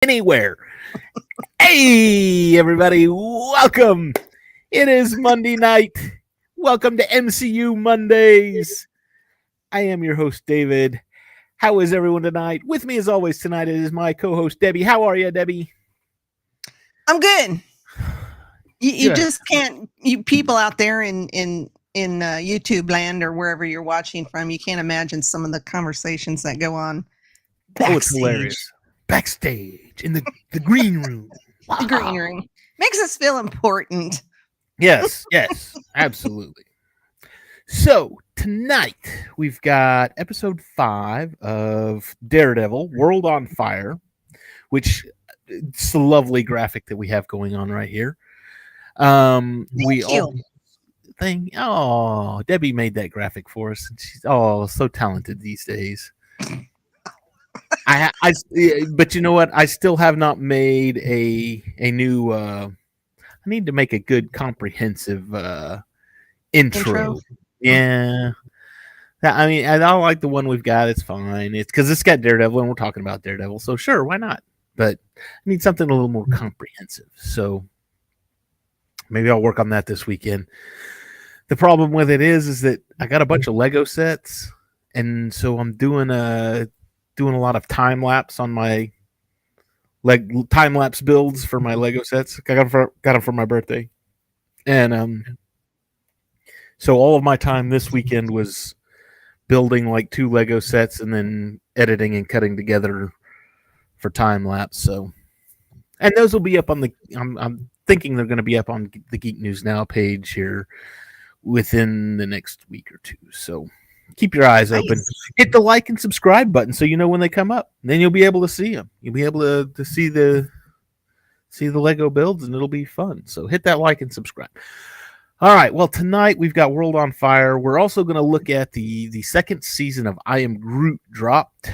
anywhere. Hey, everybody, welcome. It is Monday night. Welcome to MCU Mondays. I am your host, David. How is everyone tonight? With me, as always, tonight is my co-host, Debbie. How are you, Debbie? I'm good. You just can't. You people out there in YouTube land or wherever you're watching from, you can't imagine some of the conversations that go on backstage. Oh, it's hilarious. Backstage in the green room. Wow. The green room makes us feel important. Yes, absolutely. So tonight we've got episode 5 of Daredevil, World on Fire, which it's a lovely graphic that we have going on right here. Thank you. Debbie made that graphic for us. And she's so talented these days. But you know what? I still have not made a new. I need to make a good comprehensive intro. Yeah. I mean, I don't like the one we've got. It's fine. It's because it's got Daredevil, and we're talking about Daredevil. So sure, why not? But I need something a little more comprehensive. So maybe I'll work on that this weekend. The problem with it is that I got a bunch of Lego sets, and so I'm doing a lot of time lapse on my time lapse builds for my Lego sets. I got them for my birthday, and so all of my time this weekend was building like 2 Lego sets and then editing and cutting together for time lapse. So, and those will be up on the. I'm thinking they're going to be up on the Geek News Now page here within the next week or 2. So keep your eyes open. Hit the like and subscribe button so you know when they come up. And then you'll be able to see them. You'll be able to see the Lego builds, and it'll be fun. So hit that like and subscribe. All right. Well, tonight we've got World on Fire. We're also going to look at the second season of I Am Groot dropped,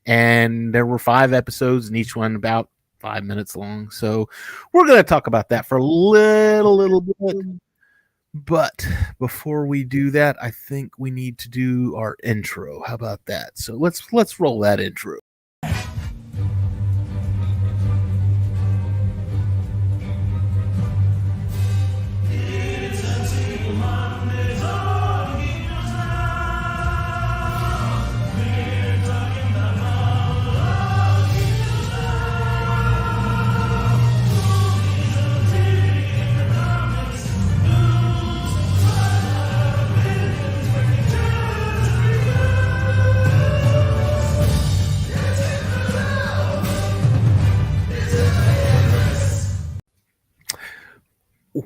and there were 5 episodes, and each one about 5 minutes long. So we're going to talk about that for a little bit. But before we do that, I think we need to do our intro. How about that? So let's roll that intro.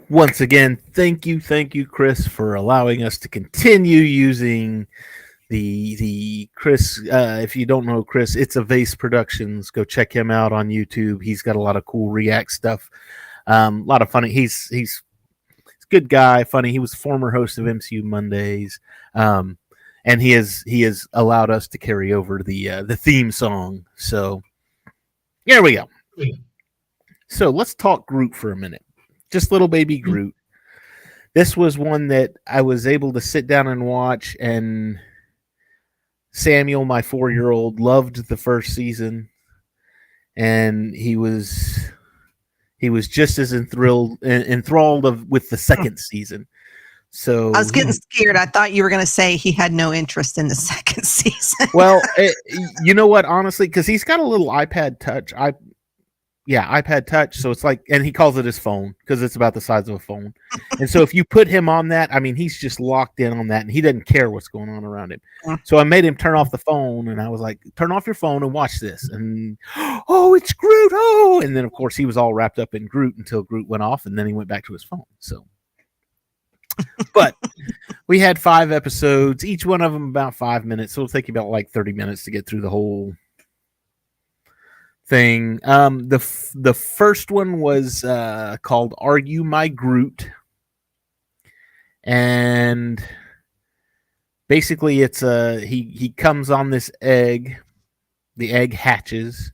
Once again, thank you, Chris, for allowing us to continue using the Chris. If you don't know Chris, it's a Vase Productions. Go check him out on YouTube. He's got a lot of cool React stuff. A lot of funny. He's a good guy, funny. He was former host of MCU Mondays, and he has allowed us to carry over the theme song. So here we go. So let's talk Groot for a minute. Just little baby Groot. This was one that I was able to sit down and watch, and Samuel, my 4-year-old, loved the first season, and he was just as enthralled with the second season. So I was getting scared. I thought you were going to say he had no interest in the second season. Well, you know what? Honestly, because he's got a little iPad Touch. iPad Touch. So it's like, and he calls it his phone because it's about the size of a phone. And so if you put him on that, I mean, he's just locked in on that, and he doesn't care what's going on around him. So I made him turn off the phone, and I was like, turn off your phone and watch this. And, oh, it's Groot. Oh, and then of course he was all wrapped up in Groot until Groot went off, and then he went back to his phone. So, but we had 5 episodes, each one of them about 5 minutes. So it'll take you about like 30 minutes to get through the whole thing. The first one was called "Are You My Groot?" And basically it's he comes on this egg. The egg hatches.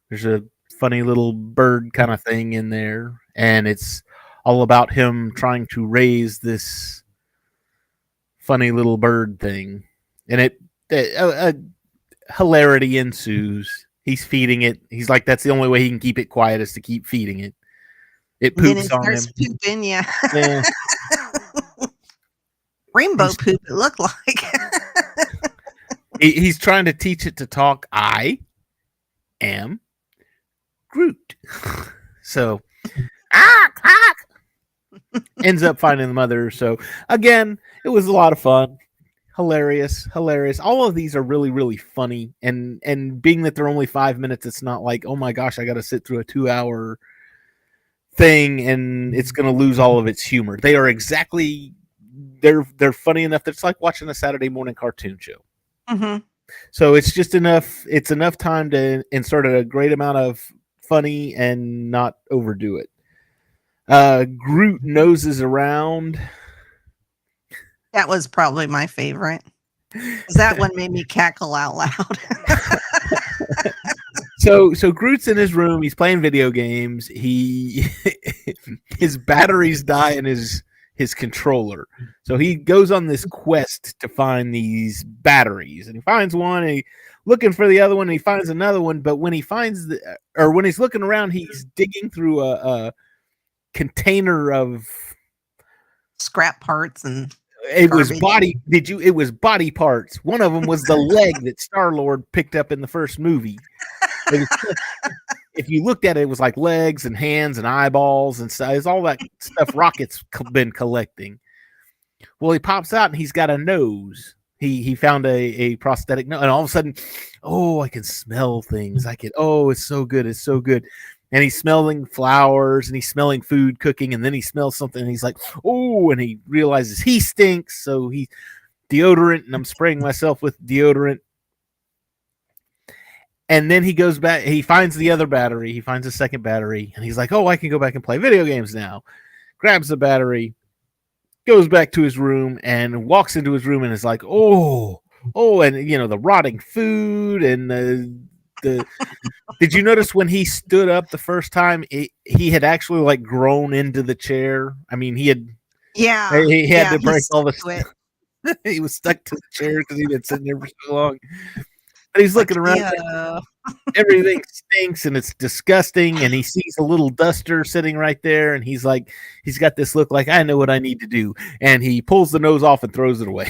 There's a funny little bird kind of thing in there, and it's all about him trying to raise this funny little bird thing, and hilarity ensues. He's feeding it. He's like, that's the only way he can keep it quiet is to keep feeding it. It And then poops it on starts him. pooping, yeah. Yeah. Rainbow poop, it looked like. He's trying to teach it to talk. I am Groot. So, ends up finding the mother. So, again, it was a lot of fun. Hilarious. All of these are really, really funny. And being that they're only 5 minutes, it's not like, oh my gosh, I got to sit through a 2-hour thing and it's going to lose all of its humor. They are exactly, they're funny enough that it's like watching a Saturday morning cartoon show. Mm-hmm. So it's just enough. It's enough time to insert a great amount of funny and not overdo it. Groot noses around. That was probably my favorite. That one made me cackle out loud. So Groot's in his room. He's playing video games. His batteries die in his controller. So he goes on this quest to find these batteries, and he finds one. And looking for the other one, and he finds another one. But when he finds when he's looking around, he's digging through a container of scrap parts and it was body parts. One of them was the leg that Star-Lord picked up in the first movie. If you looked at it, it was like legs and hands and eyeballs and size, all that stuff Rocket's been collecting. Well, he pops out and he's got a nose. He found a prosthetic nose, and all of a sudden, I can smell things. It's so good. It's so good. And he's smelling flowers and he's smelling food cooking, and then he smells something and he's like, and he realizes he stinks. So he deodorant, and I'm spraying myself with deodorant. And then he goes back, he finds the other battery, he finds a second battery, and he's like, I can go back and play video games now. Grabs the battery, goes back to his room, and walks into his room and is like, and the rotting food and the did you notice when he stood up the first time, he had actually like grown into the chair? I mean, he had to break all the stuff. He was stuck to the chair because he'd been sitting there for so long. But he's looking around. Everything stinks and it's disgusting. And he sees a little duster sitting right there. And he's like, he's got this look like, I know what I need to do. And he pulls the nose off and throws it away.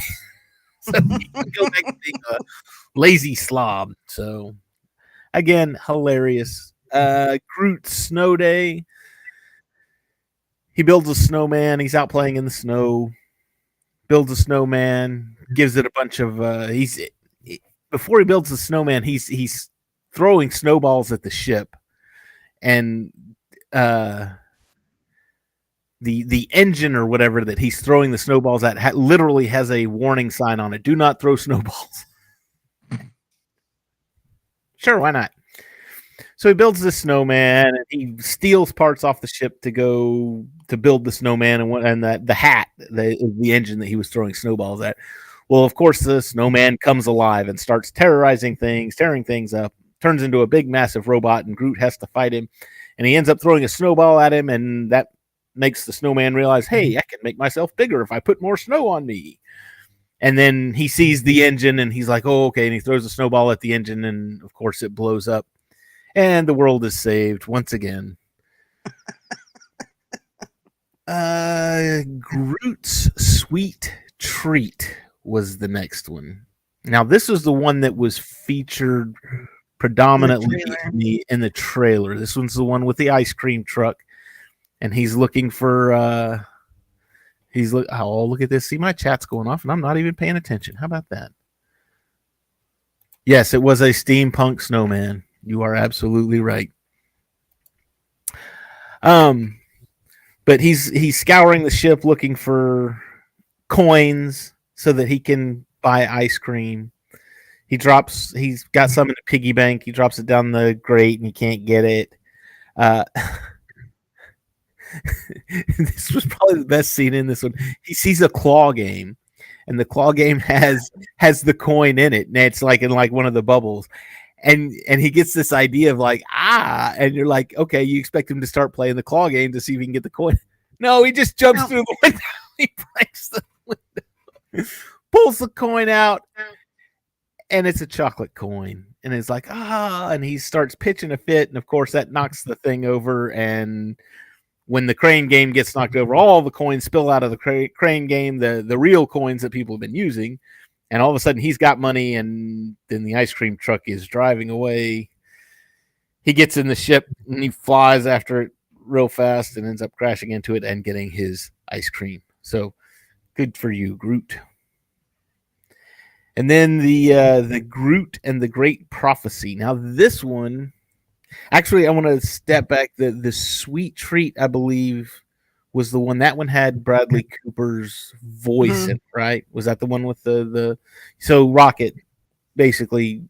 So he can go back to being a lazy slob. So again, hilarious. Groot's snow day. He builds a snowman. He's out playing in the snow. Builds a snowman. Gives it a bunch of. Before he builds the snowman, he's throwing snowballs at the ship, and the engine or whatever that he's throwing the snowballs at literally has a warning sign on it: "Do not throw snowballs." Sure, why not? So he builds the snowman, and he steals parts off the ship to go to build the snowman, and the hat, the engine that he was throwing snowballs at. Well, of course, the snowman comes alive and starts terrorizing things, tearing things up, turns into a big, massive robot, and Groot has to fight him. And he ends up throwing a snowball at him, and that makes the snowman realize, hey, I can make myself bigger if I put more snow on me. And then he sees the engine, and he's like, okay, and he throws a snowball at the engine, and of course it blows up. And the world is saved once again. Groot's Sweet Treat was the next one. Now, this was the one that was featured predominantly in the trailer. This one's the one with the ice cream truck, and he's looking for. Look at this! See, my chat's going off, and I'm not even paying attention. How about that? Yes, it was a steampunk snowman. You are absolutely right. But he's scouring the ship looking for coins so that he can buy ice cream. He's got some in the piggy bank. He drops it down the grate and he can't get it. This was probably the best scene in this one. He sees a claw game, and the claw game has the coin in it, and it's like in like one of the bubbles. And he gets this idea of like, and you're like, okay, you expect him to start playing the claw game to see if he can get the coin. No, he just jumps through the window. He breaks the window, pulls the coin out, and it's a chocolate coin. and it's like, and he starts pitching a fit, and of course that knocks the thing over. And when the crane game gets knocked over, all the coins spill out of the crane game, the real coins that people have been using, and all of a sudden he's got money, and then the ice cream truck is driving away. He gets in the ship and he flies after it real fast and ends up crashing into it and getting his ice cream. So good for you, Groot. And then the Groot and the Great Prophecy. Now this one, actually, I want to step back. The Sweet Treat, I believe, was the one. That one had Bradley Cooper's voice in it, right? Was that the one with the so Rocket basically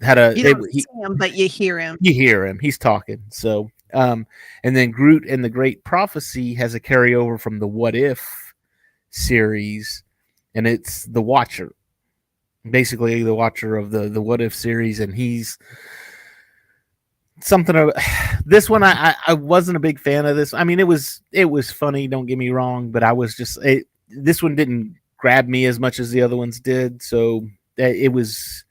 had a you don't see him, but you hear him. You hear him. He's talking. So and then Groot and the Great Prophecy has a carryover from the What If series, and it's the Watcher. Basically the Watcher of the What If series, and he's something of this one. I wasn't a big fan of this. I mean, it was funny, don't get me wrong, but I was just this one didn't grab me as much as the other ones did. So there was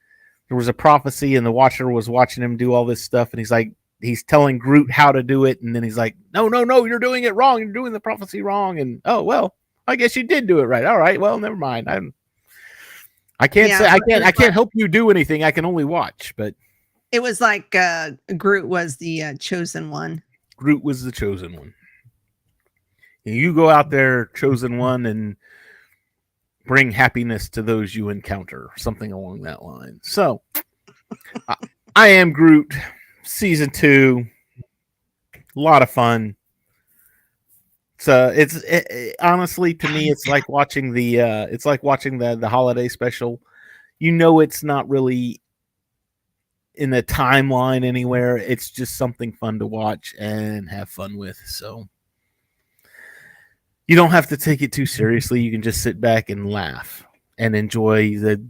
a prophecy, and the Watcher was watching him do all this stuff, and he's telling Groot how to do it, and then he's like, no, you're doing it wrong, you're doing the prophecy wrong. And oh well, I guess you did do it right. All right, well, never mind. I can't say I can't help you do anything. I can only watch. But it was like Groot was the chosen one. Groot was the chosen one. You go out there, chosen one, and bring happiness to those you encounter. Something along that line. So, I Am Groot, season 2. A lot of fun. So honestly, to me, it's like watching the holiday special. You know, it's not really in the timeline anywhere. It's just something fun to watch and have fun with. So you don't have to take it too seriously. You can just sit back and laugh and enjoy the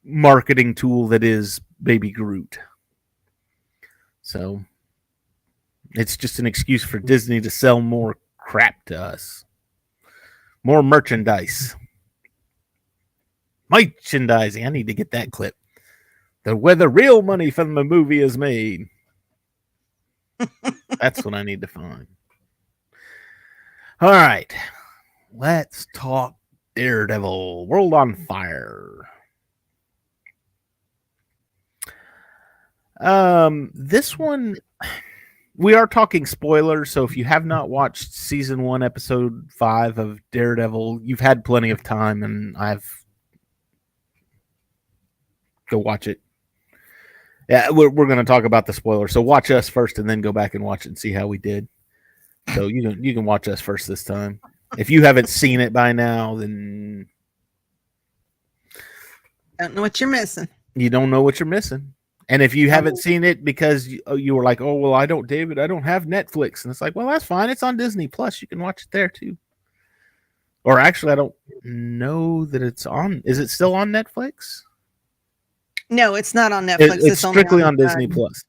marketing tool that is Baby Groot. So it's just an excuse for Disney to sell more crap to us. More merchandise. Merchandising. I need to get that clip. Where the real money from the movie is made. That's what I need to find. All right. Let's talk Daredevil. World on Fire. This one, we are talking spoilers, so if you have not watched season 1, episode 5 of Daredevil, you've had plenty of time, and go watch it. Yeah, we're going to talk about the spoilers, so watch us first, and then go back and watch it and see how we did. So you can watch us first this time. If you haven't seen it by now, then don't know what you're missing. You don't know what you're missing. And if you haven't seen it because you were like, oh, well, I don't have Netflix. And it's like, well, that's fine. It's on Disney Plus. You can watch it there too. Or actually, I don't know that it's on. Is it still on Netflix? No, it's not on Netflix. It's strictly on Disney Plus.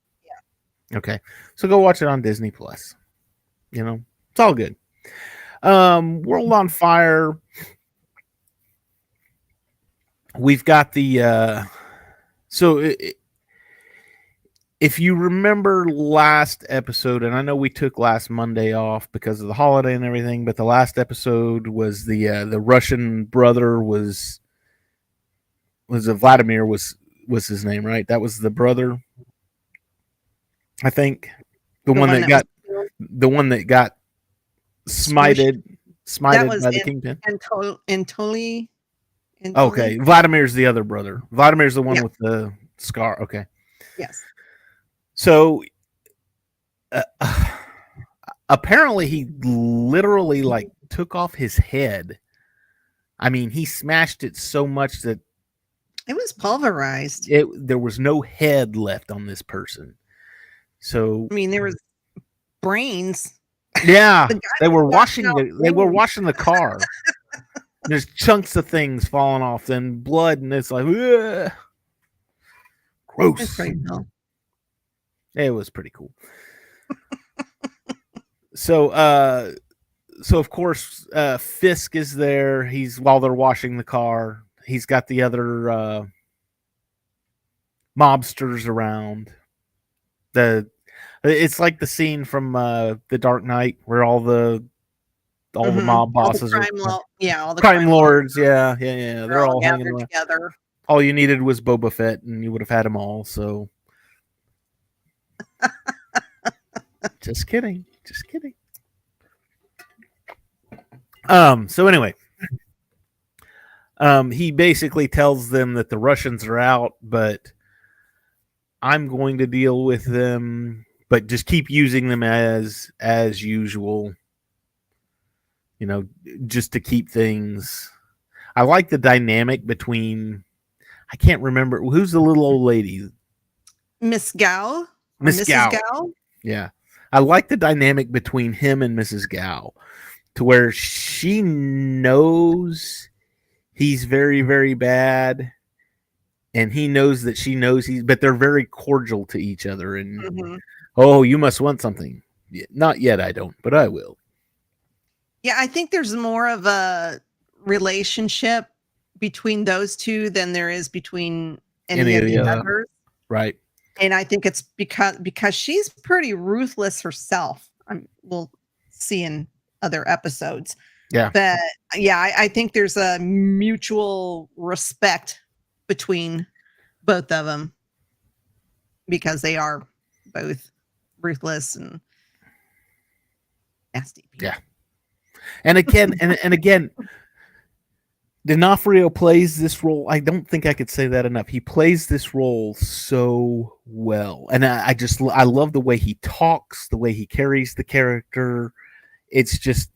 Yeah. Okay. So go watch it on Disney Plus. You know, it's all good. World on Fire. We've got the if you remember last episode, and I know we took last Monday off because of the holiday and everything, but the last episode was the Russian brother was Vladimir was his name, right? That was the brother, I think. The one that got smited by the kingpin. Antoli. Okay, Vladimir's the other brother. Vladimir's the one with the scar. Okay. Yes. So apparently he literally took off his head. I mean, he smashed it so much that it was pulverized. There was no head left on this person. So I mean, there was brains. Yeah, they were washing the car. There's chunks of things falling off, then blood, and it's like, ugh. Gross. It was pretty cool. So of course, Fisk is there. While they're washing the car. He's got the other mobsters around. It's like the scene from The Dark Knight where all the mob All the bosses are all the crime crime lords lords. Yeah. are They're all all hanging gathered around. together. All you needed was Boba Fett, and you would have had them all. So, just kidding. So anyway, he basically tells them that the Russians are out, but I'm going to deal with them, but just keep using them as usual. Just to keep things. I like the dynamic between. I can't remember who's the little old lady. Miss Gao or Miss Mrs. Gao. Gao. Yeah, I like the dynamic between him and Mrs. Gao, to where she knows he's very, very bad, and he knows that she knows but they're very cordial to each other. And oh, you must want something. Not yet, I don't, but I will. Yeah, I think there's more of a relationship between those two than there is between any of the others. Right. And I think it's because she's pretty ruthless herself. We'll see in other episodes. Yeah. But yeah, I think there's a mutual respect between both of them because they are both ruthless and nasty people. Yeah. And again, and again, D'Onofrio plays this role. I don't think I could say that enough. He plays this role so well, and I love the way he talks, the way he carries the character. It's just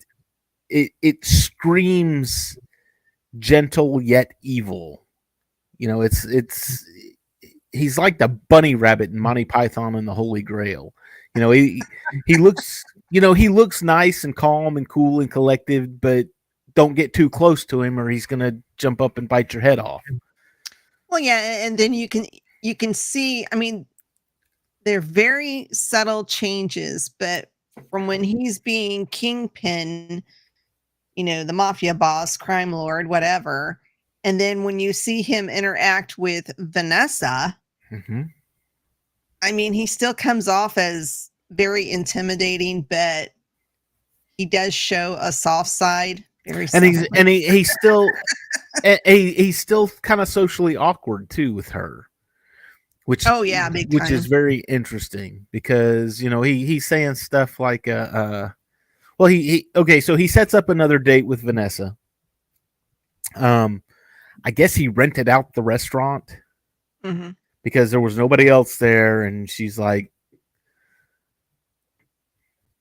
it screams gentle yet evil. It's he's like the bunny rabbit in Monty Python and the Holy Grail. He looks he looks nice and calm and cool and collected, but don't get too close to him or he's gonna jump up and bite your head off. Well, yeah, and then you can see. I mean, they're very subtle changes, but from when he's being kingpin, the mafia boss, crime lord, whatever, and then when you see him interact with Vanessa, I mean, he still comes off as very intimidating, but he does show a soft side. And he's still he's still kind of socially awkward too with her, which is very interesting because he's saying stuff like so he sets up another date with Vanessa. I guess he rented out the restaurant because there was nobody else there, and she's like,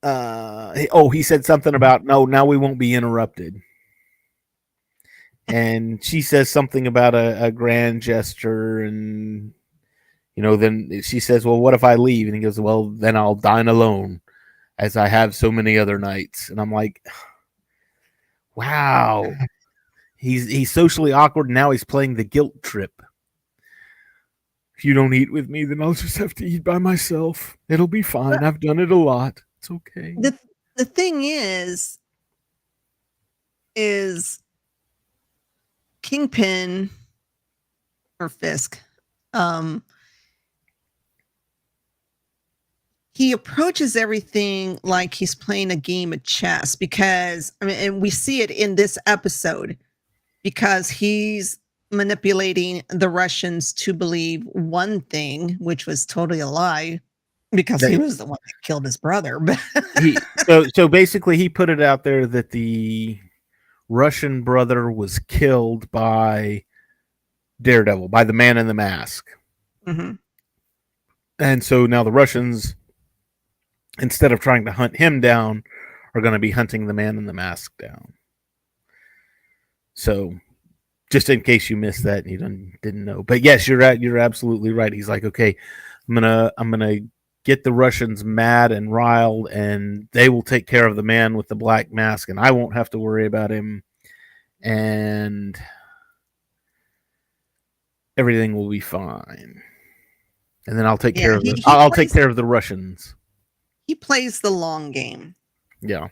he said something about, no, now we won't be interrupted. And she says something about a grand gesture, and then she says, well, what if I leave? And he goes, well, then I'll dine alone as I have so many other nights. And I'm like, wow, he's socially awkward, and now he's playing the guilt trip. If you don't eat with me, then I'll just have to eat by myself. It'll be fine. I've done it a lot. It's okay. The thing is Kingpin or Fisk, he approaches everything like he's playing a game of chess because, and we see it in this episode because he's manipulating the Russians to believe one thing, which was totally a lie because he was the one that killed his brother. So basically he put it out there that the Russian brother was killed by Daredevil, by the man in the mask. And so now the Russians, instead of trying to hunt him down, are going to be hunting the man in the mask down. So just in case you missed that and you didn't know. But yes, you're absolutely right. He's like, okay, I'm gonna get the Russians mad and riled, and they will take care of the man with the black mask, and I won't have to worry about him, and everything will be fine. And then I'll take care of them. I'll take care of the Russians. He plays the long game. Yeah.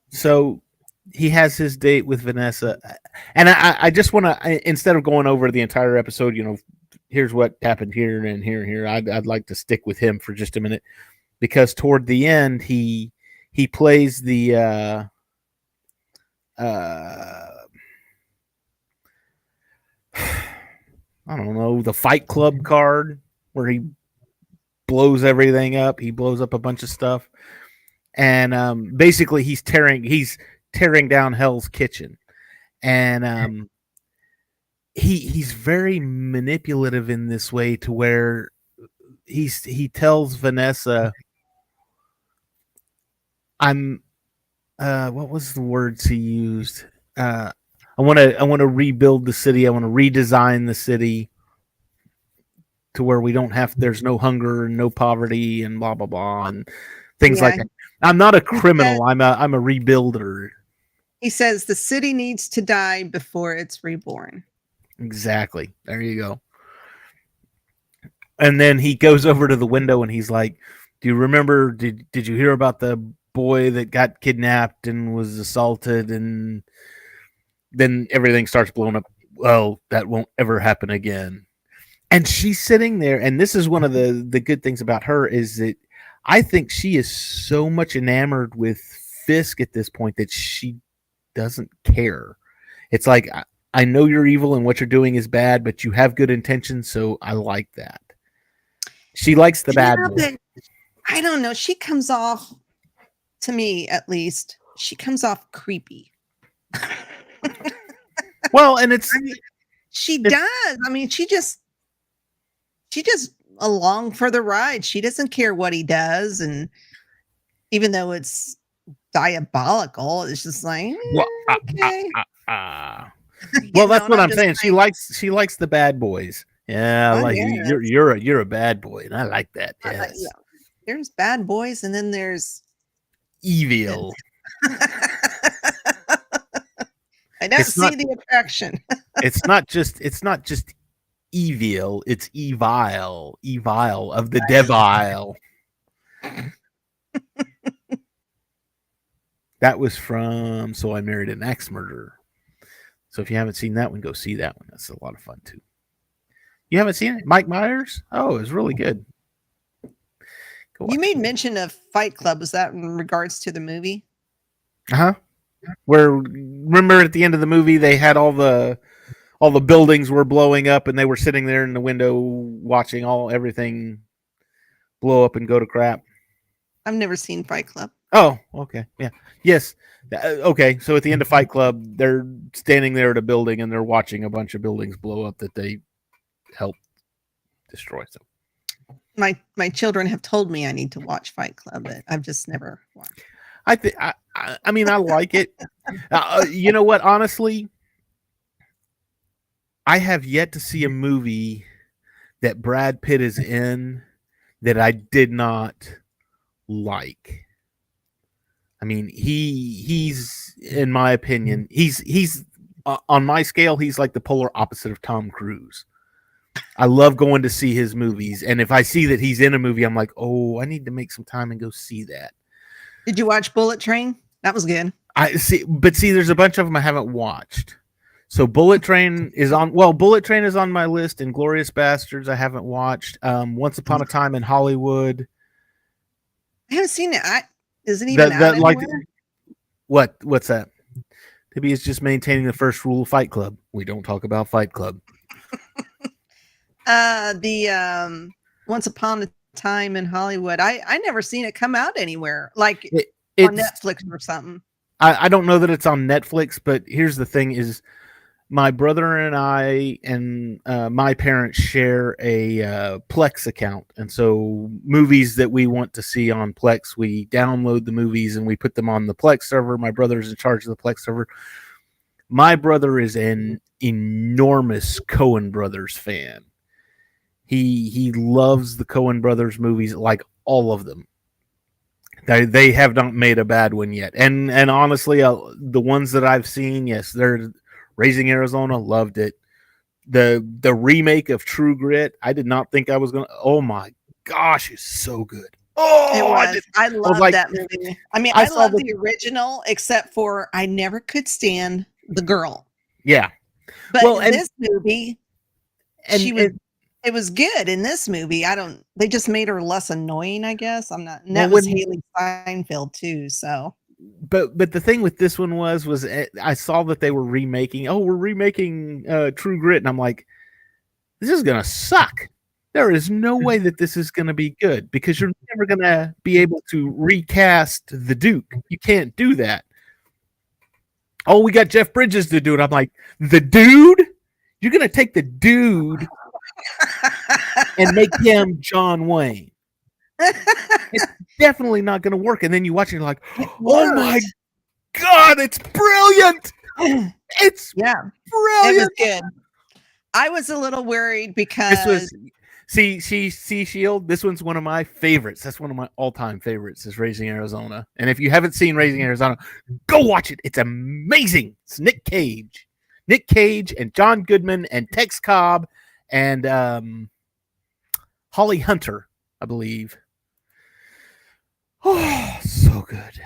So he has his date with Vanessa, and I just want to, instead of going over the entire episode, here's what happened here and here and here. I'd like to stick with him for just a minute, because toward the end he plays the I don't know, the Fight Club card, where he blows everything up. He blows up a bunch of stuff, and basically he's tearing down Hell's Kitchen, and he's very manipulative in this way, to where he tells Vanessa, "I'm what was the words he used? I want to rebuild the city. I want to redesign the city to where we don't have, there's no hunger and no poverty and blah blah blah and things like that. I'm not a criminal. I'm a rebuilder." He says the city needs to die before it's reborn. Exactly. There you go. And then he goes over to the window and he's like, "Do you remember? Did you hear about the boy that got kidnapped and was assaulted?" And then everything starts blowing up. "Well, that won't ever happen again." And she's sitting there, and this is one of the good things about her, is that I think she is so much enamored with Fisk at this point that she doesn't care. It's like, I know you're evil and what you're doing is bad, but you have good intentions, so I like that. She likes the bad boy. I don't know. She comes off, to me at least, she comes off creepy. Well, and she does. I mean, she just along for the ride. She doesn't care what he does, and even though it's diabolical, it's just like, okay. Well, that's what I'm saying. She likes the bad boys. Yeah, like you're a bad boy, and I like that. Yes. Yeah. There's bad boys, and then there's evil. I don't see the attraction. it's not just evil, it's evil of the devil. That was from So I Married an Axe Murderer. So if you haven't seen that one, go see that one. That's a lot of fun too. You haven't seen it? Mike Myers? Oh, it was really good. You made mention of Fight Club. Was that in regards to the movie? Uh-huh. Where, remember at the end of the movie, they had all the buildings were blowing up, and they were sitting there in the window watching everything blow up and go to crap. I've never seen Fight Club. Oh, okay. Yeah. Yes. Okay. So at the end of Fight Club, they're standing there at a building and they're watching a bunch of buildings blow up that they helped destroy. So my children have told me I need to watch Fight Club, but I've just never watched. I mean, I like it. You know what? Honestly, I have yet to see a movie that Brad Pitt is in that I did not like. I mean, he's in my opinion, he's on my scale, he's like the polar opposite of Tom Cruise. I love going to see his movies, and if I see that he's in a movie, I'm like, oh, I need to make some time and go see that. Did you watch Bullet Train? That was good. But there's a bunch of them I haven't watched. So Bullet Train is on my list, and Glorious Bastards I haven't watched. Once Upon a Time in Hollywood. I haven't seen it. Isn't even out anywhere? What's that? Maybe it's just maintaining the first rule of Fight Club. We don't talk about Fight Club. The Once Upon a Time in Hollywood. I never seen it come out anywhere, like on Netflix or something. I don't know that it's on Netflix, but here's the thing: is my brother and I and my parents share a Plex account, and so movies that we want to see on Plex, we download the movies and we put them on the Plex server. My brother's in charge of the Plex server. My brother is an enormous Coen Brothers fan. He loves the Coen Brothers movies, like all of them. They have not made a bad one yet, and honestly, the ones that I've seen, yes, they're Raising Arizona, loved it. The remake of True Grit, I did not think I was gonna. Oh my gosh, it's so good. Oh, It was. I was love like, that movie. I mean, I I saw love the original, except for I never could stand the girl. yeah. But Well, in this movie, and it was good in this movie. They just made her less annoying, I guess. And well, that was Haley Steinfeld too. So, but the thing with this one was I saw that they were remaking. Oh, we're remaking True Grit, and I'm like, this is gonna suck. There is no way that this is gonna be good because you're never gonna be able to recast the Duke. You can't do that. Oh, we got Jeff Bridges to do it. I'm like, the dude? You're gonna take the dude and make him John Wayne. It's definitely not gonna work. And then you watch it, you're like, oh my God, it's brilliant. It's brilliant. It was good. I was a little worried because Shield. This one's one of my favorites. That's one of my all-time favorites. Is Raising Arizona. And if you haven't seen Raising Arizona, go watch it. It's amazing. It's Nick Cage and John Goodman and Tex Cobb and Holly Hunter, I believe. Oh, so good.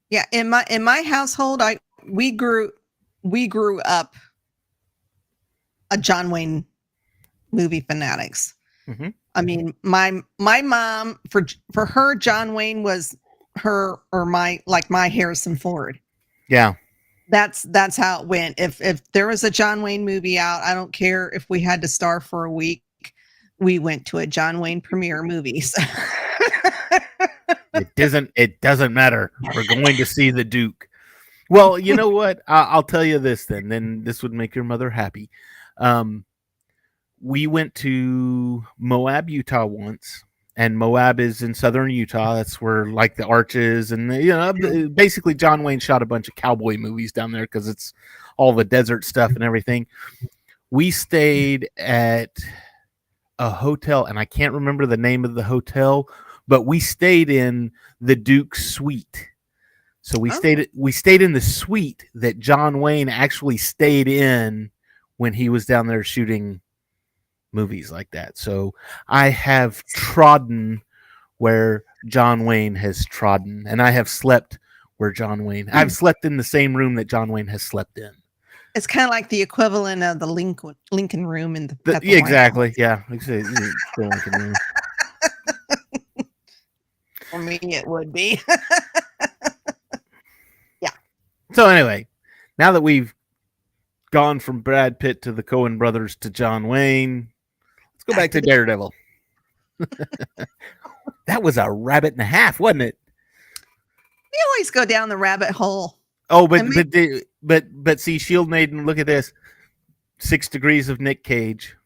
Yeah, in my household, we grew up a John Wayne movie fanatics. Mm-hmm. I mean, my mom, for her, John Wayne was her or my Harrison Ford. Yeah. That's how it went. If there was a John Wayne movie out, I don't care if we had to starve for a week, we went to a John Wayne premiere movie. So. It doesn't matter. We're going to see the Duke. Well, you know what? I'll tell you this then. Then this would make your mother happy. We went to Moab, Utah once, and Moab is in southern Utah. That's where like the Arches and basically John Wayne shot a bunch of cowboy movies down there because it's all the desert stuff and everything. We stayed at a hotel, and I can't remember the name of the hotel, but we stayed in the Duke suite. So we stayed in the suite that John Wayne actually stayed in when he was down there shooting movies like that. So I have trodden where John Wayne has trodden, and I have slept where John Wayne. I've slept in the same room that John Wayne has slept in. It's kind of like the equivalent of the Lincoln room in the exactly. Yeah, the Lincoln room. For me, it would be. Yeah. So anyway, now that we've gone from Brad Pitt to the Coen brothers to John Wayne, let's go back to Daredevil. That was a rabbit and a half, wasn't it? You always go down the rabbit hole. Oh, but see, Shield Maiden, look at this. 6 degrees of Nick Cage.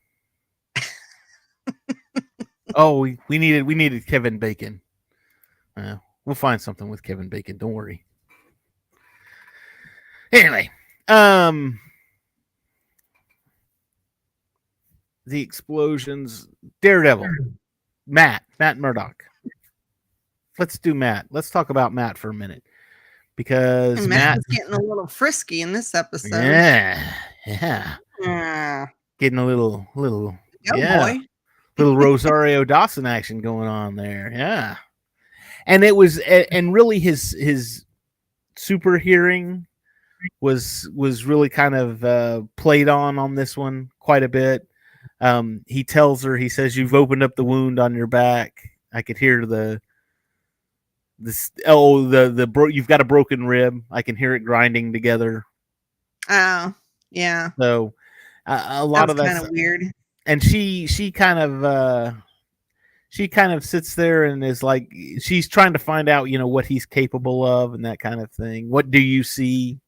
Oh, we needed Kevin Bacon. We'll find something with Kevin Bacon. Don't worry. Anyway, the explosions. Daredevil. Matt Murdock. Let's do Matt. Let's talk about Matt for a minute. Because Matt's getting a little frisky in this episode. Yeah. Getting a little boy. Little Rosario Dawson action going on there. Yeah. And it was, and really his super hearing was really kind of played on this one quite a bit. He tells her, he says, "You've opened up the wound on your back." I could hear you've got a broken rib. I can hear it grinding together. Oh, yeah. So a lot of that's kind of weird. And she kind of sits there and is like, she's trying to find out, what he's capable of and that kind of thing. What do you see?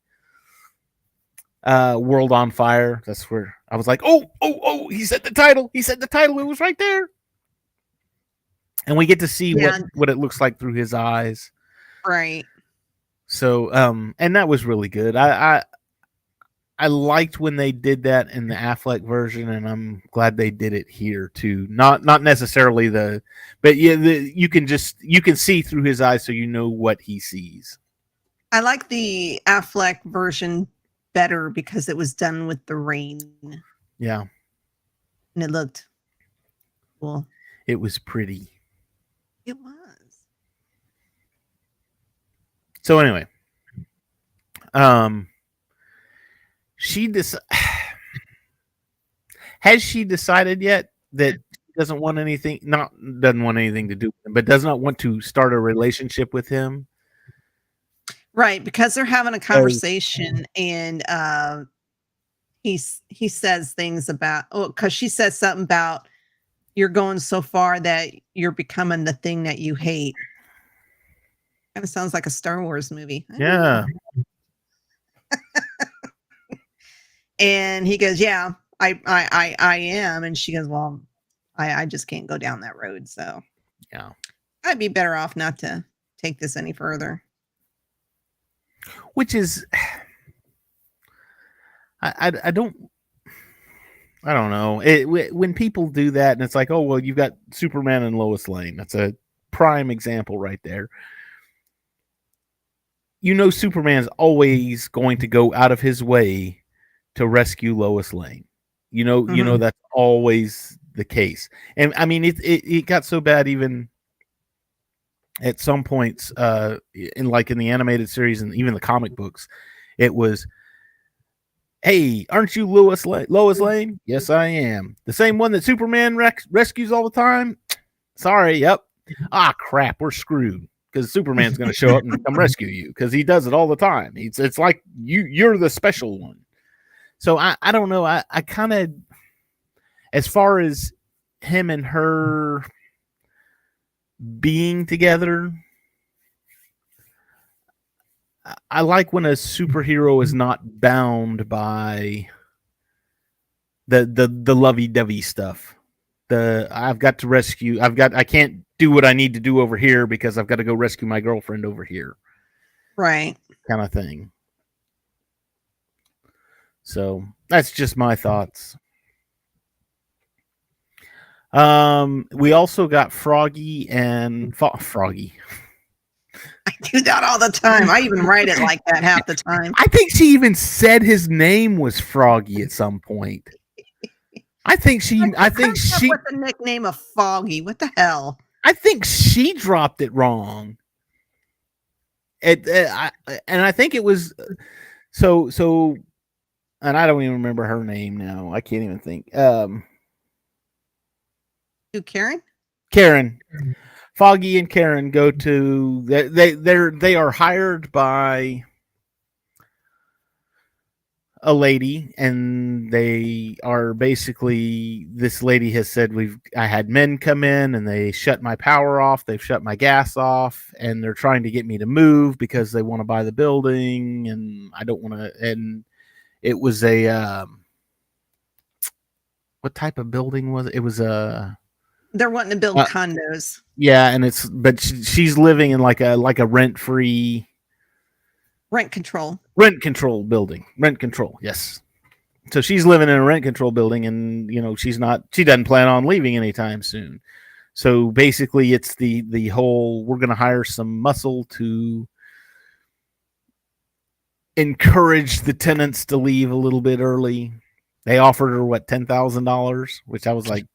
World on Fire. That's where I was like, oh, he said the title. It was right there. And we get to see what it looks like through his eyes. Right. So, and that was really good. I liked when they did that in the Affleck version, and I'm glad they did it here too. Not necessarily but yeah, you can see through his eyes, so you know what he sees. I like the Affleck version better because it was done with the rain. Yeah. And it looked cool. It was pretty. It was. So anyway, she has she decided yet that she doesn't want anything, not doesn't want anything to do with him, but does not want to start a relationship with him? Right, because they're having a conversation, and he says things about, because she says something about, you're going so far that you're becoming the thing that you hate. Kind of sounds like a Star Wars movie. Yeah. And he goes, yeah, I am. And she goes, well, I just can't go down that road. So Yeah. I'd be better off not to take this any further. Which is, I don't know. When people do that, and it's like, oh well, you've got Superman and Lois Lane. That's a prime example right there. You know, Superman's always going to go out of his way to rescue Lois Lane. You know that's always the case. And I mean, it got so bad even at some points, in the animated series and even the comic books, it was, hey, aren't you Lois Lane? Yes, I am. The same one that Superman rescues all the time? Sorry, yep. Ah, crap, we're screwed because Superman's going to show up and come rescue you because he does it all the time. It's like you're the special one. So I don't know. I kind of, as far as him and her being together, I like when a superhero is not bound by the lovey-dovey stuff. I've got to rescue. I can't do what I need to do over here because I've got to go rescue my girlfriend over here. Right. Kind of thing. So that's just my thoughts. We also got Froggy and Froggy. I do that all the time. I even write it like that half the time. I think she even said his name was Froggy at some point. I think she with the nickname of Foggy. What the hell? I think she dropped it wrong. And I think it was so, and I don't even remember her name now. I can't even think. Who, Karen? Karen. Foggy and Karen go to they are hired by a lady, and they are basically, this lady has said, I had men come in and they shut my power off, they've shut my gas off, and they're trying to get me to move because they want to buy the building, and I don't want to. And it was a what type of building was it? It was they're wanting to build condos. Yeah, and she's living in like a rent-free, rent control building. Rent control, yes. So she's living in a rent control building, and she doesn't plan on leaving anytime soon. So basically, it's the whole, we're going to hire some muscle to encourage the tenants to leave a little bit early. They offered her $10,000, which I was like,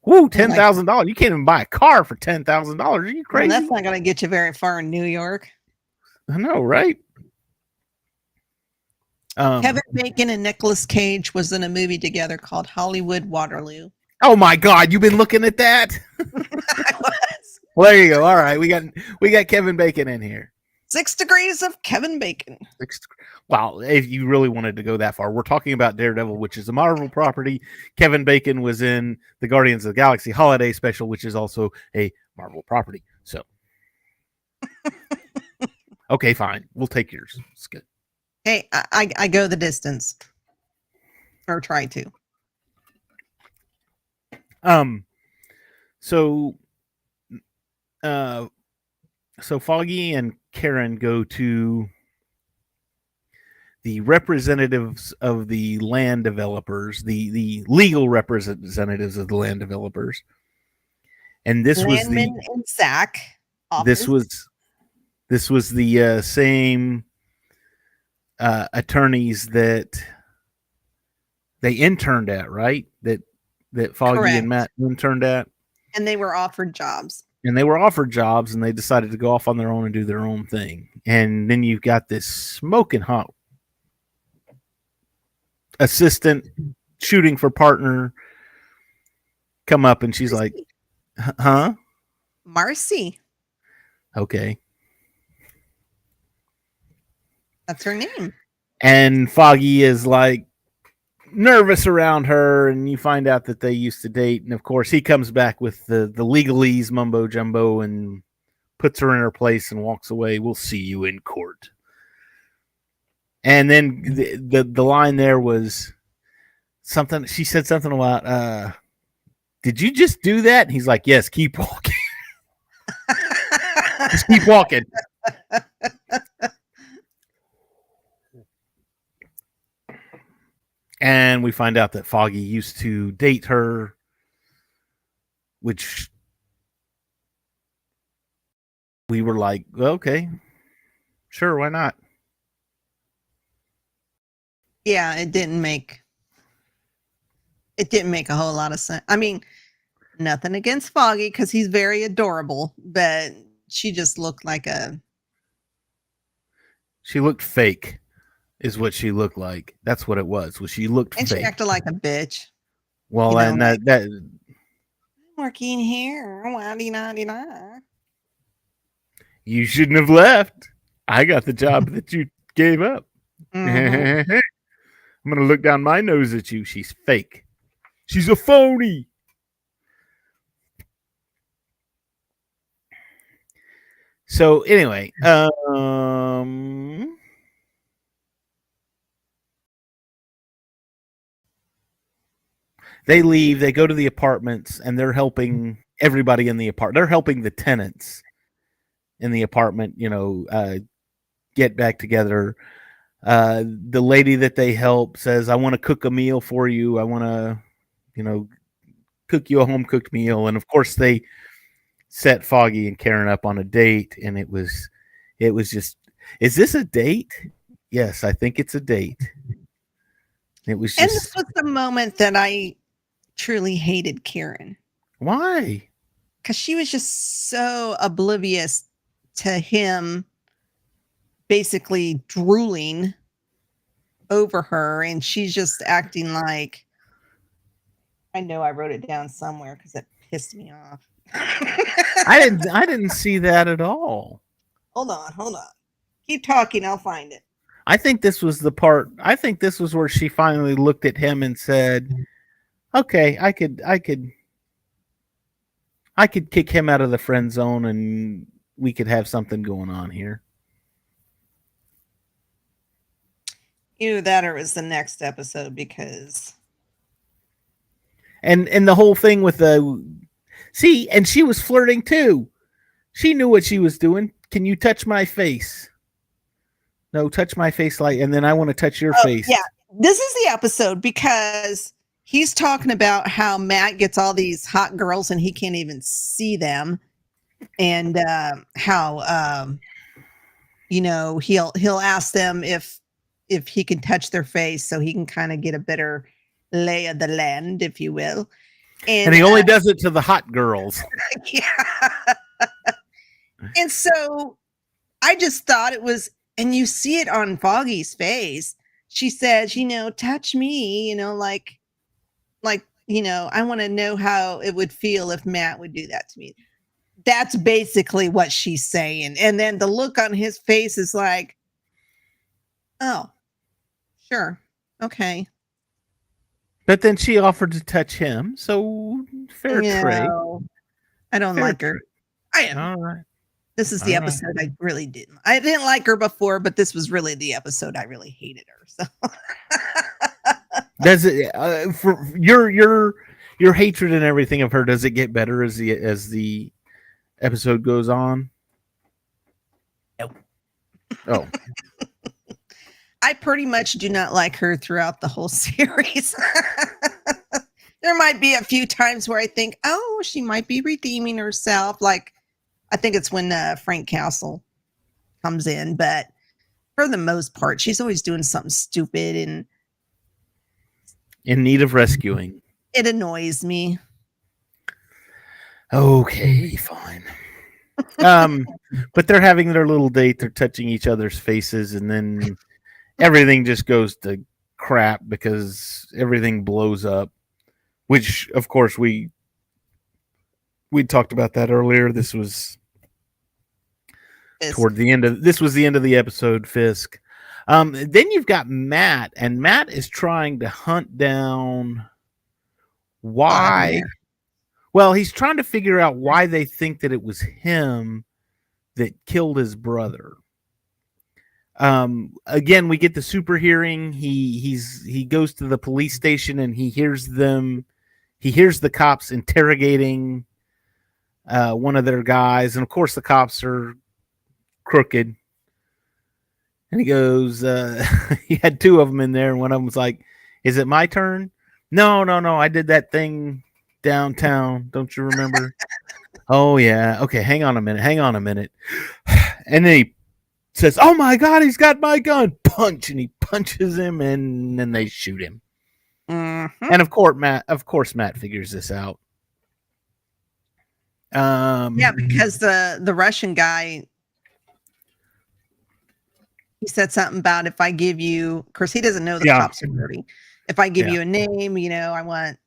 whoo, $10,000! You can't even buy a car for $10,000. Are you crazy? Well, that's not going to get you very far in New York. I know, right? Kevin Bacon and Nicolas Cage was in a movie together called Hollywood Waterloo. Oh my God, you've been looking at that? I was. Well, there you go. All right, we got Kevin Bacon in here. 6 degrees of Kevin Bacon. Wow, if you really wanted to go that far, we're talking about Daredevil, which is a Marvel property. Kevin Bacon was in the Guardians of the Galaxy Holiday Special, which is also a Marvel property. So, okay, fine, we'll take yours. It's good. Hey, I go the distance, or try to. So Foggy and Karen go to the representatives of the land developers, the legal representatives of the land developers, and this Landman was and Zach. This was the same attorneys that they interned at, right? That Foggy Correct. and Matt interned at, and they were offered jobs. and they were offered jobs, and they decided to go off on their own and do their own thing. And then you've got this smoking hot assistant shooting for partner come up, and she's like, huh? Marcy. Okay. That's her name. And Foggy is like nervous around her, and you find out that they used to date. And of course, he comes back with the legalese mumbo jumbo and puts her in her place and walks away. We'll see you in court. And then the line there was something. She said something about, did you just do that? And he's like, yes, keep walking. Just keep walking. And we find out that Foggy used to date her, which we were like, okay, sure, why not? Yeah, it didn't make a whole lot of sense. I mean, nothing against Foggy because he's very adorable, but she just looked like she looked fake, is what she looked like. That's what it was. She looked and fake. She acted like a bitch. Well, you know, and like, that I'm working here. Wah-dee-nah-dee-nah. You shouldn't have left. I got the job that you gave up. Mm-hmm. I'm going to look down my nose at you. She's fake. She's a phony. So anyway, they leave. They go to the apartments, and they're helping everybody in the apartment. They're helping the tenants in the apartment, get back together. The lady that they help says, I want to cook a meal for you. I want to, cook you a home cooked meal. And of course they set Foggy and Karen up on a date. And it was just, is this a date? Yes, I think it's a date. It was just. And this was the moment that I truly hated Karen. Why? Because she was just so oblivious to him basically drooling over her, and she's just acting like, I know I wrote it down somewhere because it pissed me off. I didn't see that at all. Hold on. Keep talking, I'll find it. I think this was the part. I think this was where she finally looked at him and said, okay, I could kick him out of the friend zone and we could have something going on here. Either that or it was the next episode, because and the whole thing with and she was flirting too. She knew what she was doing. Can you touch my face? No, touch my face and then I want to touch your face. Yeah, this is the episode because he's talking about how Matt gets all these hot girls and he can't even see them, and how he'll ask them if he can touch their face so he can kind of get a better lay of the land, if you will. And he only does it to the hot girls. Yeah. And so I just thought it was, and you see it on Foggy's face. She says, touch me, like, I want to know how it would feel if Matt would do that to me. That's basically what she's saying. And then the look on his face is like, oh, sure. Okay. But then she offered to touch him. So fair trade. I don't like her. I am. All right. This is the episode I really didn't. I didn't like her before, but this was really the episode I really hated her. So does it for your hatred and everything of her? Does it get better as the episode goes on? No. Oh. I pretty much do not like her throughout the whole series. There might be a few times where I think, oh, she might be redeeming herself. Like, I think it's when Frank Castle comes in. But for the most part, she's always doing something stupid and in need of rescuing. It annoys me. Okay, fine. But they're having their little date. They're touching each other's faces, and then everything just goes to crap because everything blows up. Which, of course, we talked about that earlier. This was Fisk. the end of the episode. Fisk. Then you've got Matt, and Matt is trying to hunt down why. Well, he's trying to figure out why they think that it was him that killed his brother. Again, we get the super hearing. He goes to the police station and he hears the cops interrogating one of their guys, and of course the cops are crooked. And he goes, he had two of them in there, and one of them was like, "Is it my turn?" No, I did that thing downtown. Don't you remember? Oh yeah. Okay, hang on a minute. And then he says, "Oh my God, he's got my gun!" Punch, and he punches him, and then they shoot him. Mm-hmm. And of course, Matt figures this out. Yeah, because the Russian guy, he said something about if I give you, of course, he doesn't know the cops are dirty. If I give you a name, I want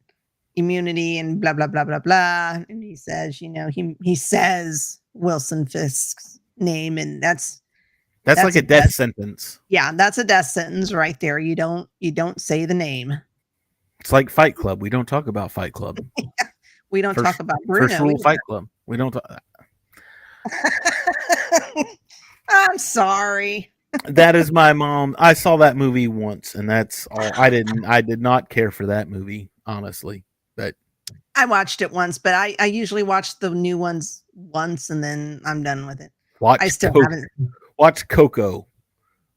immunity and blah, blah, blah, blah, blah. And he says, he says Wilson Fisk's name, and that's like a death sentence. Yeah, that's a death sentence right there. You don't say the name. It's like Fight Club. We don't talk about Fight Club. We don't talk about Bruno. First rule of Fight Club. We don't talk. I'm sorry. That is my mom. I saw that movie once, and that's all. I did not care for that movie, honestly. But I watched it once, but I usually watch the new ones once, and then I'm done with it. I still haven't. Watch Coco.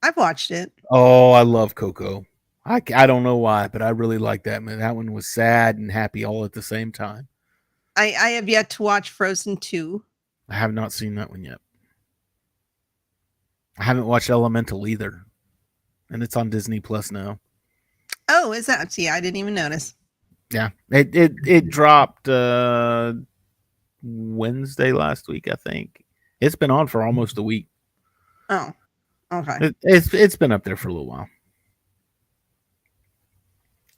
I've watched it. Oh, I love Coco. I don't know why, but I really like that one. That one was sad and happy all at the same time. I have yet to watch Frozen 2. I have not seen that one yet. I haven't watched Elemental either, and it's on Disney Plus now. Oh, is that? See, I didn't even notice. Yeah, it dropped Wednesday last week, I think. It's been on for almost a week. Oh, okay. It's been up there for a little while.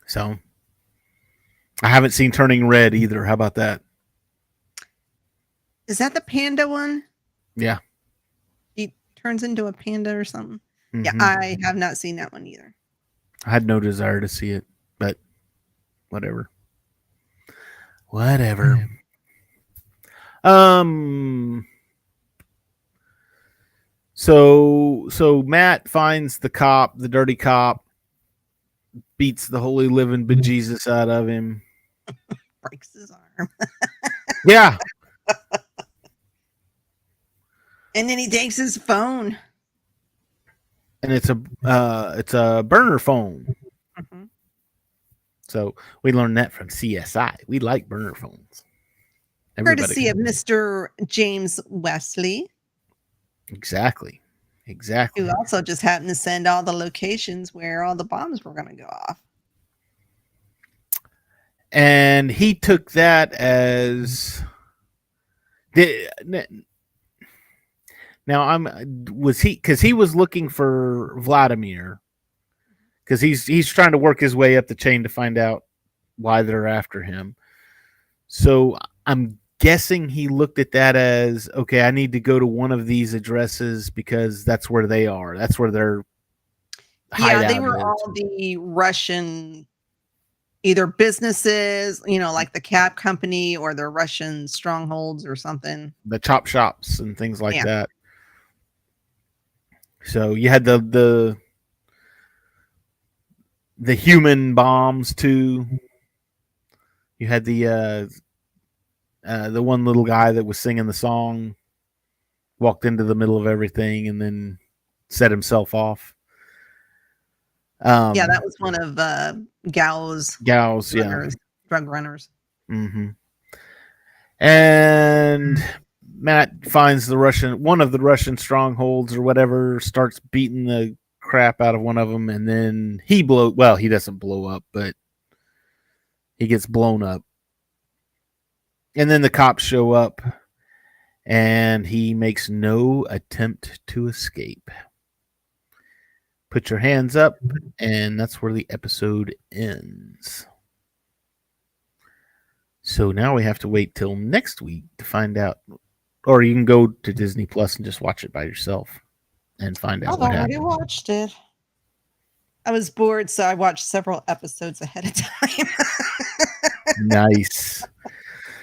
So I haven't seen Turning Red either. How about that? Is that the panda one? Yeah. He turns into a panda or something. Mm-hmm. Yeah, I have not seen that one either. I had no desire to see it, but whatever. So Matt finds the dirty cop, beats the holy living bejesus out of him. Breaks his arm. Yeah. And then he takes his phone. And it's a burner phone. Mm-hmm. So we learned that from CSI. We like burner phones. Courtesy of Mr. James Wesley. Exactly. Who also just happened to send all the locations where all the bombs were going to go off. And he took that as now because he was looking for Vladimir, because he's trying to work his way up the chain to find out why they're after him. So I'm guessing he looked at that as, okay, I need to go to one of these addresses because that's where they are. That's where they're hideout. Yeah, they were all the Russian either businesses, like the cab company, or the Russian strongholds or something. The chop shops and things like that. So you had the human bombs too. You had the one little guy that was singing the song walked into the middle of everything and then set himself off. Yeah, that was one of Gao's runners, drug runners. Mm-hmm. And Matt finds one of the Russian strongholds or whatever, starts beating the crap out of one of them, and then he doesn't blow up, but he gets blown up. And then the cops show up, and he makes no attempt to escape. Put your hands up, and that's where the episode ends. So now we have to wait till next week to find out. Or you can go to Disney Plus and just watch it by yourself and find out I've what already happened. watched it. I was bored, so I watched several episodes ahead of time. Nice.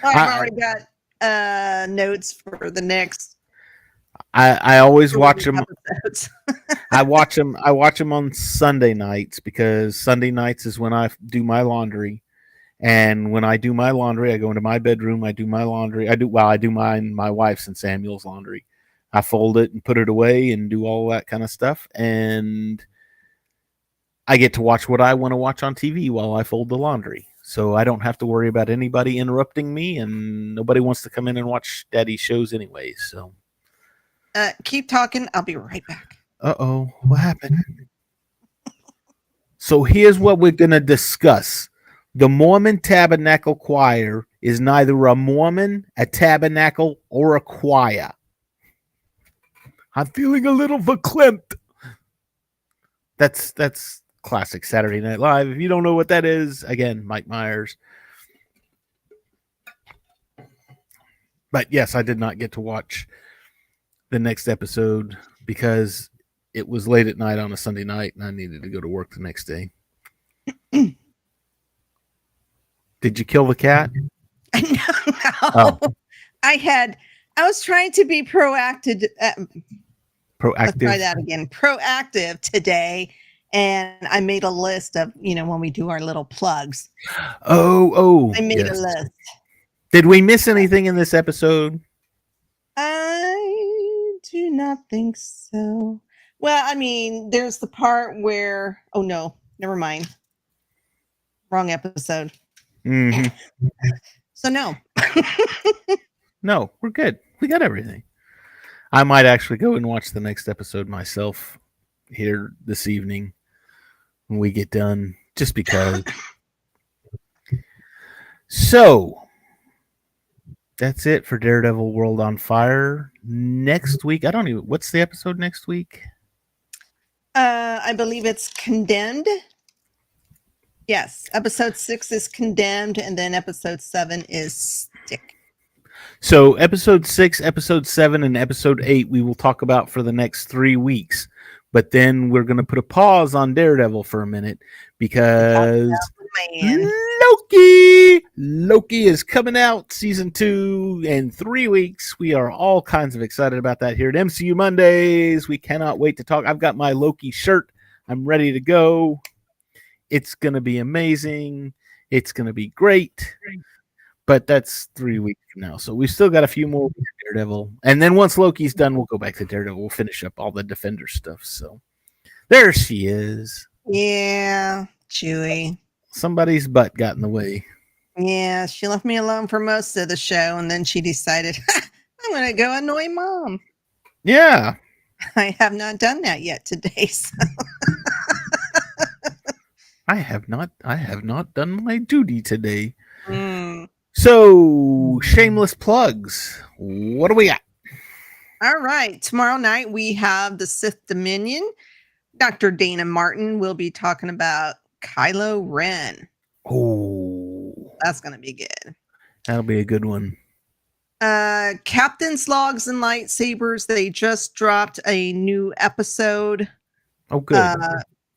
I've already got notes for the next. I always watch them. Episodes. I watch them on Sunday nights because Sunday nights is when I do my laundry. And when I do my laundry, I go into my bedroom. I do my laundry. I do my wife's and Samuel's laundry. I fold it and put it away and do all that kind of stuff. And I get to watch what I want to watch on TV while I fold the laundry. So I don't have to worry about anybody interrupting me, and nobody wants to come in and watch Daddy's shows anyway. So keep talking. I'll be right back. Uh-oh, what happened? So here's what we're going to discuss. The Mormon Tabernacle Choir is neither a Mormon, a tabernacle, or a choir. I'm feeling a little verklempt. That's classic Saturday Night Live. If you don't know what that is, again, Mike Myers. But yes, I did not get to watch the next episode because it was late at night on a Sunday night and I needed to go to work the next day. Did you kill the cat? No. Oh. I was trying to be proactive. Let's try that again. Proactive today. And I made a list of, when we do our little plugs. Oh. I made a list. Did we miss anything in this episode? I do not think so. Well, I mean, there's the part where, oh no, never mind. Wrong episode. Mm-hmm. So no. No, we're good. We got everything. I might actually go and watch the next episode myself here this evening when we get done, just because. So that's it for Daredevil World on Fire. Next week, what's the episode next week? I believe it's Condemned. Yes, episode 6 is Condemned, and then episode 7 is Stick. So episode 6, episode 7, and episode 8 we will talk about for the next 3 weeks. But then we're going to put a pause on Daredevil for a minute because Loki is coming out season 2 in 3 weeks. We are all kinds of excited about that here at MCU Mondays. We cannot wait to talk. I've got my Loki shirt. I'm ready to go. It's going to be amazing. It's going to be great. But that's 3 weeks from now. So we've still got a few more with Daredevil. And then once Loki's done, we'll go back to Daredevil. We'll finish up all the Defender stuff. So there she is. Yeah, Chewie. Somebody's butt got in the way. Yeah, she left me alone for most of the show. And then she decided, I'm going to go annoy Mom. Yeah. I have not done that yet today. So. I have not done my duty today. Mm. So, shameless plugs. What do we got? All right. Tomorrow night, we have the Sith Dominion. Dr. Dana Martin will be talking about Kylo Ren. Oh. That's going to be good. That'll be a good one. Captain's Logs and Lightsabers. They just dropped a new episode. Oh, good.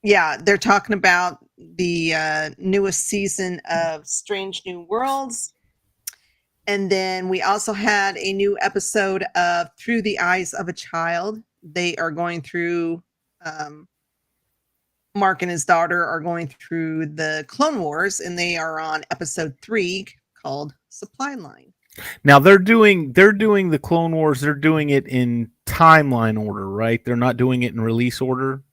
Yeah, they're talking about the newest season of Strange New Worlds. And then we also had a new episode of Through the Eyes of a Child. They are going through, Mark and his daughter are going through the Clone Wars, and they are on episode 3 called Supply Line. Now they're doing the Clone Wars. They're doing it in timeline order, right? They're not doing it in release order.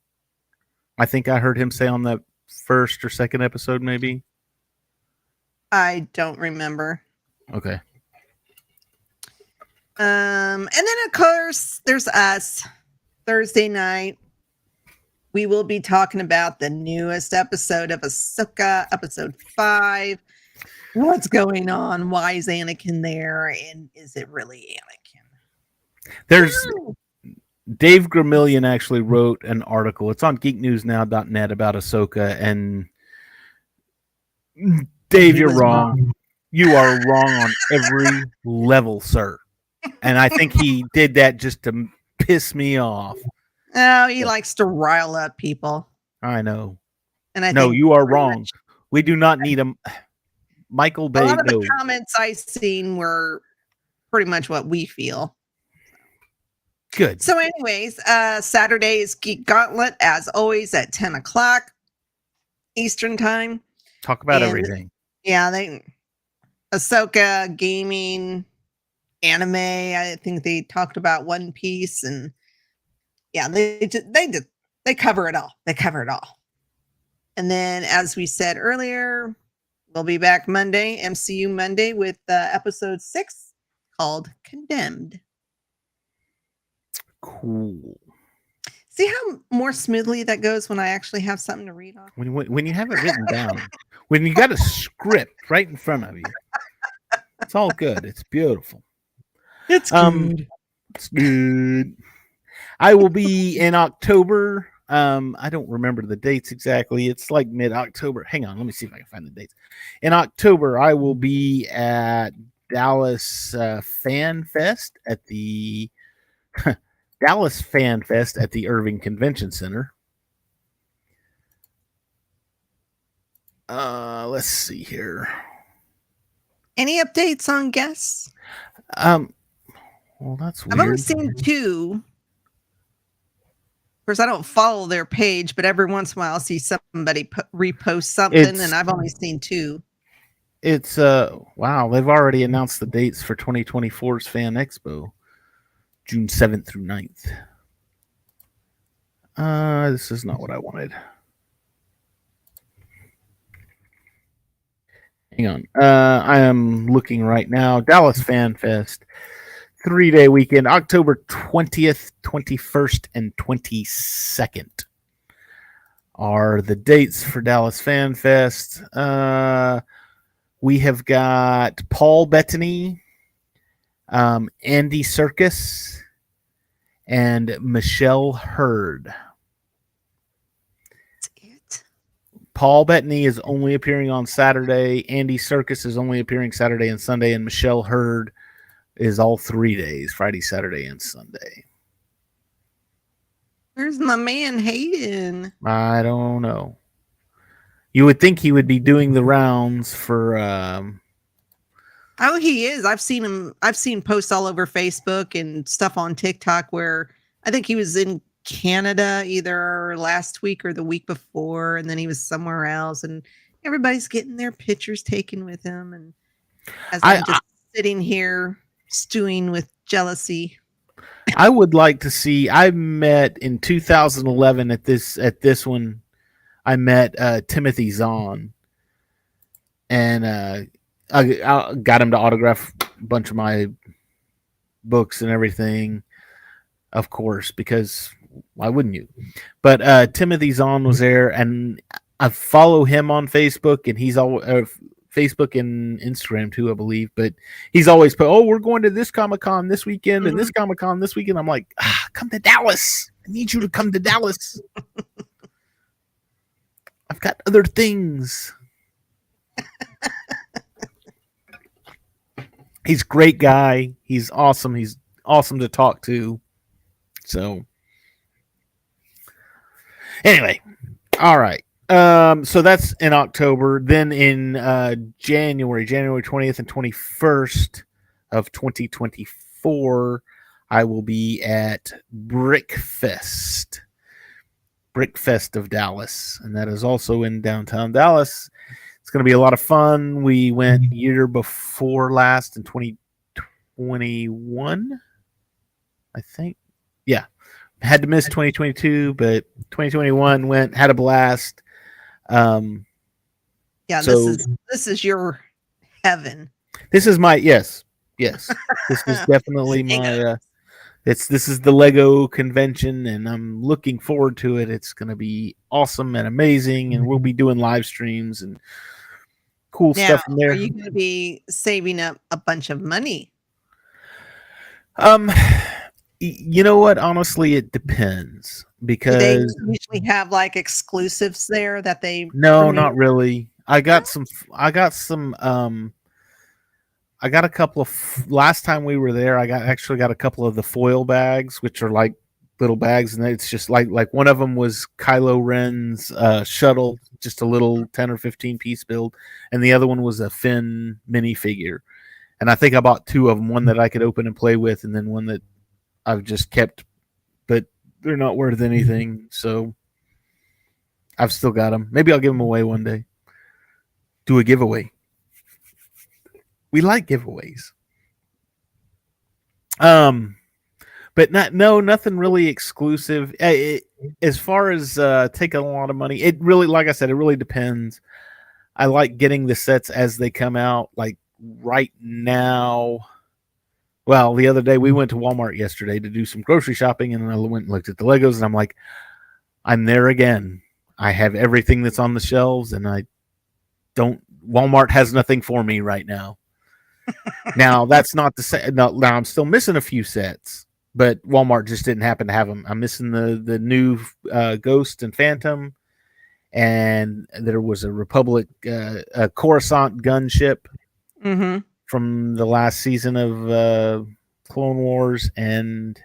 I think I heard him say on the first or second episode, maybe. I don't remember. Okay. And then of course there's us. Thursday night, we will be talking about the newest episode of Ahsoka, episode 5. What's going on? Why is Anakin there? And is it really Anakin? There's Dave Gramillion actually wrote an article. It's on geeknewsnow.net about Ahsoka. And Dave, you're wrong. You are wrong on every level, sir. And I think he did that just to piss me off. Oh, he likes to rile up people. I know. And I no, think you are wrong. We do not need him. Michael Bay. A lot of the comments I seen were pretty much what we feel. Good. So, anyways, Saturday is Geek Gauntlet, as always, at 10 o'clock Eastern time. Talk about everything. Yeah, Ahsoka, gaming, anime. I think they talked about One Piece, and yeah, they cover it all. They cover it all. And then, as we said earlier, we'll be back Monday, MCU Monday, with episode 6 called Condemned. Cool. See how more smoothly that goes when I actually have something to read on? When you have it written down, when you got a script right in front of you, it's all good. It's beautiful. It's good. It's good. I will be in October. I don't remember the dates exactly. It's like mid-October. Hang on, let me see if I can find the dates. In October, I will be at Dallas Fan Fest at the Dallas Fan Fest at the Irving Convention Center. Let's see here. Any updates on guests? Well, that's weird. I've only seen 2. Of course, I don't follow their page, but every once in a while I'll see somebody repost something, and I've only seen 2. It's wow, they've already announced the dates for 2024's Fan Expo, June 7th through 9th. This is not what I wanted. Hang on. I am looking right now. Dallas Fan Fest, 3-day weekend, October 20th, 21st, and 22nd are the dates for Dallas Fan Fest. We have got Paul Bettany, Andy Serkis, and Michelle Hurd. That's it. Paul Bettany is only appearing on Saturday. Andy Serkis is only appearing Saturday and Sunday, and Michelle Hurd is all 3 days, Friday, Saturday, and Sunday. Where's my man Hayden? I don't know. You would think he would be doing the rounds for. Oh, he is. I've seen him. I've seen posts all over Facebook and stuff on TikTok where I think he was in Canada either last week or the week before, and then he was somewhere else, and everybody's getting their pictures taken with him. And as I'm just sitting here stewing with jealousy. I would like to see. I met in 2011 at this one. I met Timothy Zahn, and I got him to autograph a bunch of my books and everything, of course, because why wouldn't you? But Timothy Zahn was there, and I follow him on Facebook, and he's all Facebook and Instagram too, I believe. But he's always put, "Oh, we're going to this Comic-Con this weekend and this Comic-Con this weekend." I'm like, come to Dallas. I need you to come to Dallas. I've got other things. He's a great guy. He's awesome. He's awesome to talk to. So anyway, all right. So that's in October. Then in January 20th and 21st of 2024, I will be at Brickfest of Dallas, and that is also in downtown Dallas. It's going to be a lot of fun. We went year before last in 2021, I think. Yeah. Had to miss 2022, but 2021 had a blast. Yeah, so this is your heaven. This is my yes. This is definitely my this is the Lego convention, and I'm looking forward to it. It's going to be awesome and amazing, and we'll be doing live streams, and cool Now, stuff in there. are you going to be saving up a bunch of money? You know what? Honestly, it depends Do they because usually have like exclusives there that they no, premiere? not really. I got some. I got a couple of last time we were there. I actually got a couple of the foil bags, which are like little bags, and it's just like one of them was Kylo Ren's shuttle, just a little 10 or 15 piece build, and the other one was a Finn minifigure. And I think I bought two of them, one that I could open and play with, and then one that I've just kept, but they're not worth anything. So I've still got them. Maybe I'll give them away one day. Do a giveaway. We like giveaways. But nothing really exclusive. As far as taking a lot of money, it really, like I said, it really depends. I like getting the sets as they come out. Like right now, well, the other day we went to Walmart yesterday to do some grocery shopping, and I went and looked at the Legos, and I'm like, I'm there again. I have everything that's on the shelves, and I don't. Walmart has nothing for me right now. Now that's not to say. Now I'm still missing a few sets, but Walmart just didn't happen to have them. I'm missing the new Ghost and Phantom, and there was a Republic a Coruscant gunship from the last season of Clone Wars, and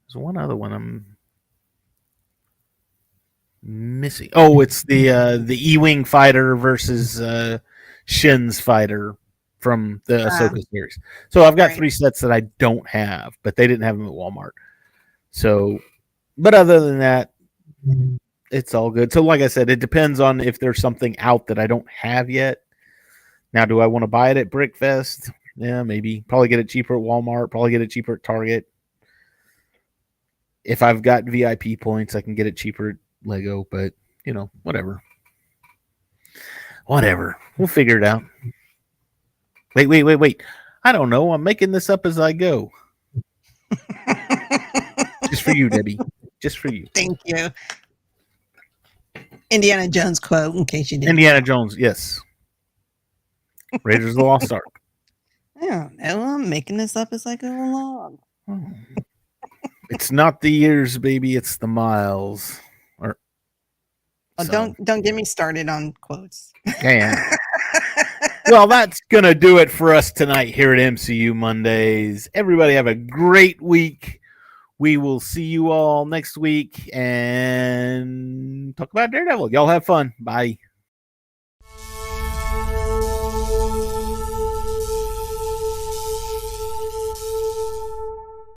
there's one other one I'm missing. Oh, it's the E-wing fighter versus Shin's fighter from the Ahsoka series. So I've got three sets that I don't have, but they didn't have them at Walmart. So, but other than that, it's all good. So like I said, it depends on if there's something out that I don't have yet. Now, do I want to buy it at Brickfest? Yeah, maybe. Probably get it cheaper at Walmart. Probably get it cheaper at Target. If I've got VIP points, I can get it cheaper at Lego, but, you know, whatever. Whatever. We'll figure it out. Wait. I don't know. I'm making this up as I go. Just for you, Debbie. Just for you. Thank you. Indiana Jones quote, in case you didn't. Indiana Jones, yes. Raiders of the Lost Ark. I don't know. I'm making this up as I go along. Oh. It's not the years, baby. It's the miles. Don't get me started on quotes. Yeah. Well, that's going to do it for us tonight here at MCU Mondays. Everybody have a great week. We will see you all next week and talk about Daredevil. Y'all have fun. Bye.